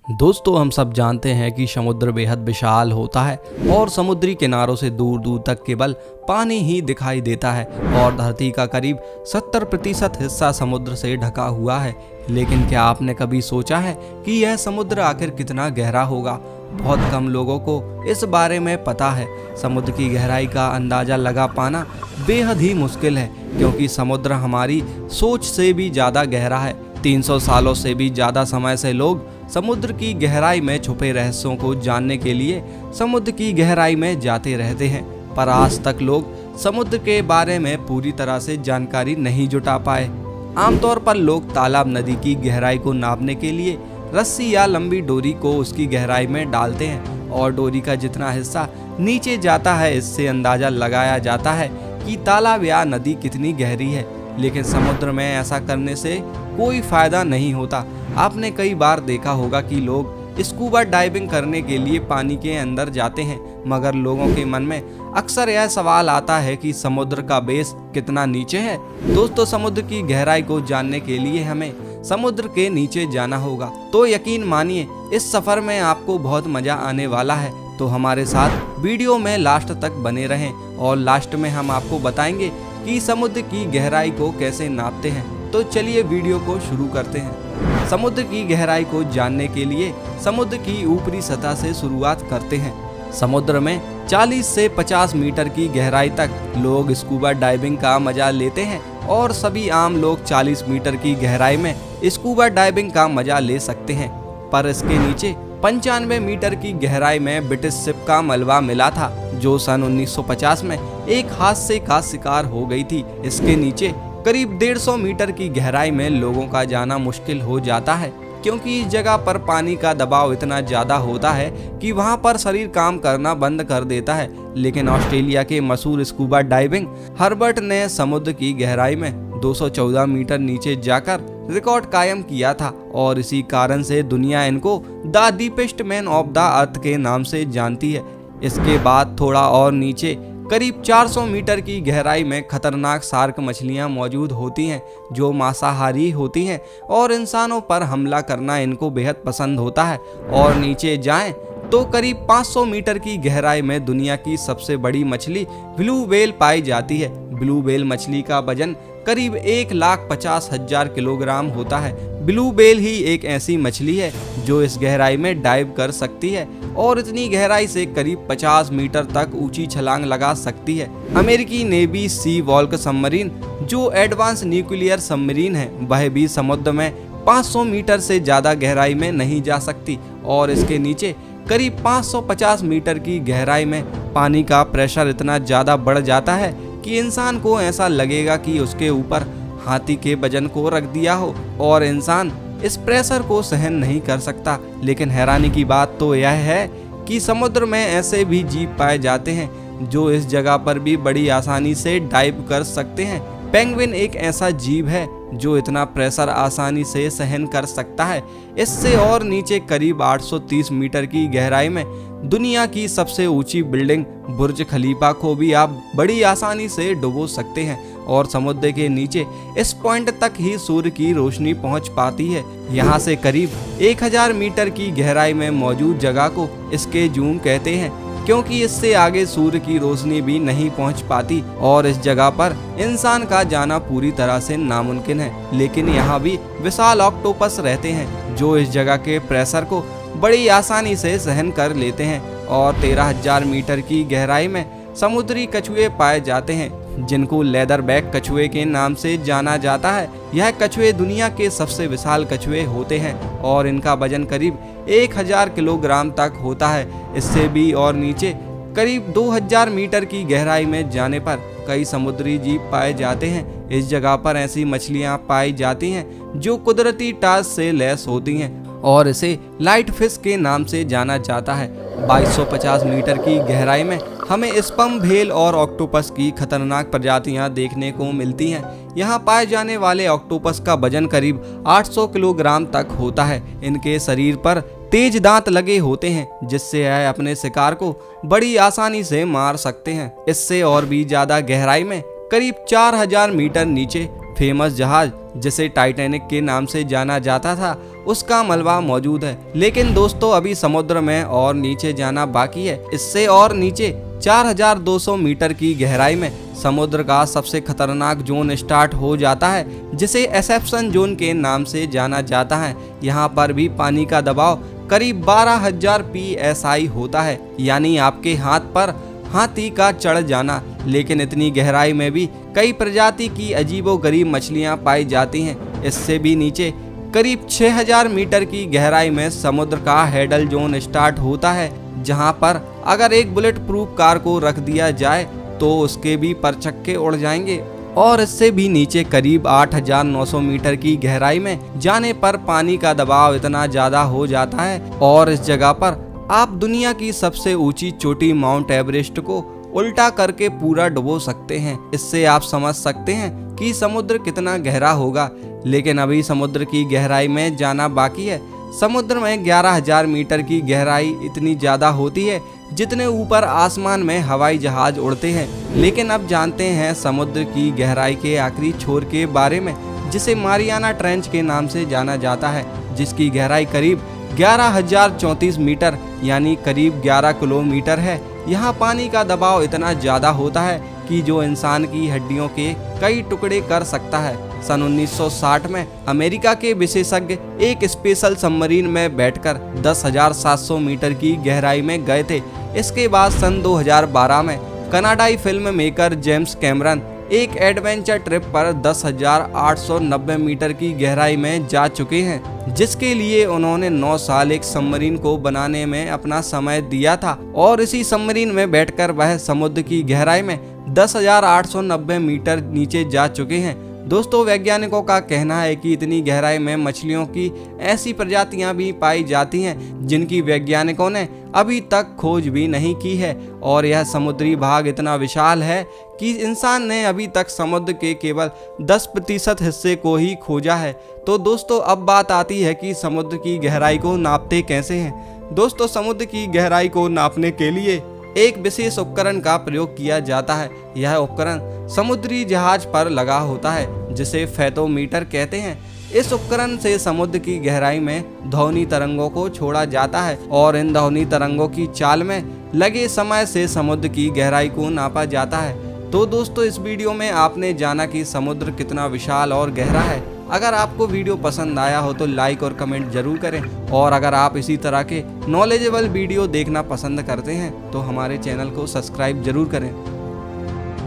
दोस्तों, हम सब जानते हैं कि समुद्र बेहद विशाल होता है और समुद्री किनारों से दूर दूर तक केवल पानी ही दिखाई देता है और धरती का करीब 70% हिस्सा समुद्र से ढका हुआ है। लेकिन क्या आपने कभी सोचा है कि यह समुद्र आखिर कितना गहरा होगा? बहुत कम लोगों को इस बारे में पता है। समुद्र की गहराई का अंदाज़ा लगा पाना बेहद ही मुश्किल है, क्योंकि समुद्र हमारी सोच से भी ज़्यादा गहरा है। 300 सालों से भी ज़्यादा समय से लोग समुद्र की गहराई में छुपे रहस्यों को जानने के लिए समुद्र की गहराई में जाते रहते हैं, पर आज तक लोग समुद्र के बारे में पूरी तरह से जानकारी नहीं जुटा पाए। आमतौर पर लोग तालाब नदी की गहराई को नापने के लिए रस्सी या लंबी डोरी को उसकी गहराई में डालते हैं और डोरी का जितना हिस्सा नीचे जाता है, इससे अंदाज़ा लगाया जाता है कि तालाब या नदी कितनी गहरी है। लेकिन समुद्र में ऐसा करने से कोई फायदा नहीं होता। आपने कई बार देखा होगा कि लोग स्कूबा डाइविंग करने के लिए पानी के अंदर जाते हैं, मगर लोगों के मन में अक्सर यह सवाल आता है कि समुद्र का बेस कितना नीचे है। दोस्तों, समुद्र की गहराई को जानने के लिए हमें समुद्र के नीचे जाना होगा। तो यकीन मानिए, इस सफर में आपको बहुत मजा आने वाला है। तो हमारे साथ वीडियो में लास्ट तक बने रहें और लास्ट में हम आपको बताएंगे कि समुद्र की गहराई को कैसे नापते हैं। तो चलिए वीडियो को शुरू करते हैं। समुद्र की गहराई को जानने के लिए समुद्र की ऊपरी सतह से शुरुआत करते हैं। समुद्र में 40 से 50 मीटर की गहराई तक लोग स्कूबा डाइविंग का मजा लेते हैं और सभी आम लोग 40 मीटर की गहराई में स्कूबा डाइविंग का मजा ले सकते हैं। पर इसके नीचे 95 मीटर की गहराई में ब्रिटिश शिप का मलबा मिला था, जो सन 1950 में एक हादसे का शिकार हो गई थी। इसके नीचे करीब 150 मीटर की गहराई में लोगों का जाना मुश्किल हो जाता है, क्योंकि इस जगह पर पानी का दबाव इतना ज़्यादा होता है कि वहां पर शरीर काम करना बंद कर देता है। लेकिन ऑस्ट्रेलिया के मशहूर स्कूबा डाइविंग हर्बर्ट ने समुद्र की गहराई में 214 मीटर नीचे जाकर रिकॉर्ड कायम किया था और इसी कारण से दुनिया इनको the deepest man of the earth के नाम से जानती है। इसके बाद थोड़ा और नीचे करीब 400 मीटर की गहराई में खतरनाक शार्क मछलियां मौजूद होती हैं, जो मांसाहारी होती हैं और इंसानों पर हमला करना इनको बेहद पसंद होता है। और नीचे जाएं तो करीब 500 मीटर की गहराई में दुनिया की सबसे बड़ी मछली ब्लू व्हेल पाई जाती है। ब्लू व्हेल मछली का वजन करीब 1,50,000 किलोग्राम होता है। ब्लू व्हेल ही एक ऐसी मछली है जो इस गहराई में डाइव कर सकती है और इतनी गहराई से करीब 50 मीटर तक ऊंची छलांग लगा सकती है। अमेरिकी नेवी सी वॉल्क सबमरीन, जो एडवांस न्यूक्लियर सबमरीन है, वह भी समुद्र में 500 मीटर से ज़्यादा गहराई में नहीं जा सकती और इसके नीचे करीब 550 मीटर की गहराई में पानी का प्रेशर इतना ज़्यादा बढ़ जाता है कि इंसान को ऐसा लगेगा कि उसके ऊपर हाथी के वजन को रख दिया हो और इंसान इस प्रेशर को सहन नहीं कर सकता। लेकिन हैरानी की बात तो यह है कि समुद्र में ऐसे भी जीव पाए जाते हैं जो इस जगह पर भी बड़ी आसानी से डाइव कर सकते हैं। पेंगुइन एक ऐसा जीव है जो इतना प्रेशर आसानी से सहन कर सकता है। इससे और नीचे करीब 830 मीटर की गहराई में दुनिया की सबसे ऊंची बिल्डिंग बुर्ज खलीफा को भी आप बड़ी आसानी से डुबो सकते हैं और समुद्र के नीचे इस पॉइंट तक ही सूर्य की रोशनी पहुंच पाती है। यहां से करीब 1000 मीटर की गहराई में मौजूद जगह को इसके जून कहते हैं, क्योंकि इससे आगे सूर्य की रोशनी भी नहीं पहुंच पाती और इस जगह पर इंसान का जाना पूरी तरह से नामुमकिन है। लेकिन यहाँ भी विशाल ऑक्टोपस रहते हैं जो इस जगह के प्रेशर को बड़ी आसानी से सहन कर लेते हैं और 13,000 मीटर की गहराई में समुद्री कछुए पाए जाते हैं, जिनको लेदर बैक कछुए के नाम से जाना जाता है। यह कछुए दुनिया के सबसे विशाल कछुए होते हैं और इनका वजन करीब 1000 किलोग्राम तक होता है। इससे भी और नीचे करीब 2000 मीटर की गहराई में जाने पर कई समुद्री जीव पाए जाते हैं। इस जगह पर ऐसी मछलियां पाई जाती हैं जो कुदरती टास से लैस होती हैं और इसे लाइट फिश के नाम से जाना जाता है। 2250 मीटर की गहराई में हमें स्पम व्हेल और ऑक्टोपस की खतरनाक प्रजातियां देखने को मिलती हैं। यहाँ पाए जाने वाले ऑक्टोपस का वजन करीब 800 किलोग्राम तक होता है। इनके शरीर पर तेज दांत लगे होते हैं, जिससे यह अपने शिकार को बड़ी आसानी से मार सकते हैं। इससे और भी ज्यादा गहराई में करीब 4000 मीटर नीचे फेमस जहाज, जिसे टाइटैनिक के नाम से जाना जाता था, उसका मलबा मौजूद है। लेकिन दोस्तों अभी समुद्र में और नीचे जाना बाकी है। इससे और नीचे 4200 मीटर की गहराई में समुद्र का सबसे खतरनाक जोन स्टार्ट हो जाता है, जिसे एक्सेप्शन जोन के नाम से जाना जाता है। यहाँ पर भी पानी का दबाव करीब 12000 psi होता है, यानी आपके हाथ पर हाथी का चढ़ जाना। लेकिन इतनी गहराई में भी कई प्रजाति की अजीबोगरीब मछलियां पाई जाती हैं। इससे भी नीचे करीब 6000 मीटर की गहराई में समुद्र का हेडल जोन स्टार्ट होता है, जहां पर अगर एक बुलेट प्रूफ कार को रख दिया जाए तो उसके भी परचक्के उड़ जाएंगे। और इससे भी नीचे करीब 8900 मीटर की गहराई में जाने पर पानी का दबाव इतना ज़्यादा हो जाता है और इस जगह पर आप दुनिया की सबसे ऊंची चोटी माउंट एवरेस्ट को उल्टा करके पूरा डुबो सकते हैं। इससे आप समझ सकते हैं कि समुद्र कितना गहरा होगा। लेकिन अभी समुद्र की गहराई में जाना बाकी है। समुद्र में 11000 मीटर की गहराई इतनी ज़्यादा होती है जितने ऊपर आसमान में हवाई जहाज उड़ते हैं। लेकिन अब जानते हैं समुद्र की गहराई के आखिरी छोर के बारे में, जिसे मारियाना ट्रेंच के नाम से जाना जाता है, जिसकी गहराई करीब 11034 मीटर यानी करीब 11 किलोमीटर है। यहाँ पानी का दबाव इतना ज़्यादा होता है कि जो इंसान की हड्डियों के कई टुकड़े कर सकता है। सन 1960 में अमेरिका के विशेषज्ञ एक स्पेशल सबमरीन में बैठकर 10,700 मीटर की गहराई में गए थे। इसके बाद सन 2012 में कनाडाई फिल्म मेकर जेम्स कैमरन एक एडवेंचर ट्रिप पर 10,890 मीटर की गहराई में जा चुके हैं, जिसके लिए उन्होंने 9 साल एक सबमरीन को बनाने में अपना समय दिया था। और इसी सबमरीन में बैठकर वह समुद्र की गहराई में 10,890 मीटर नीचे जा चुके हैं। दोस्तों वैज्ञानिकों का कहना है कि इतनी गहराई में मछलियों की ऐसी प्रजातियां भी पाई जाती हैं जिनकी वैज्ञानिकों ने अभी तक खोज भी नहीं की है। और यह समुद्री भाग इतना विशाल है कि इंसान ने अभी तक समुद्र के केवल 10% हिस्से को ही खोजा है। तो दोस्तों अब बात आती है कि समुद्र की गहराई को नापते कैसे हैं। दोस्तों समुद्र की गहराई को नापने के लिए एक विशेष उपकरण का प्रयोग किया जाता है। यह उपकरण समुद्री जहाज पर लगा होता है, जिसे फेथोमीटर कहते हैं। इस उपकरण से समुद्र की गहराई में ध्वनि तरंगों को छोड़ा जाता है और इन ध्वनि तरंगों की चाल में लगे समय से समुद्र की गहराई को नापा जाता है। तो दोस्तों इस वीडियो में आपने जाना कि समुद्र कितना विशाल और गहरा है। अगर आपको वीडियो पसंद आया हो तो लाइक और कमेंट जरूर करें। और अगर आप इसी तरह के नॉलेजेबल वीडियो देखना पसंद करते हैं तो हमारे चैनल को सब्सक्राइब जरूर करें।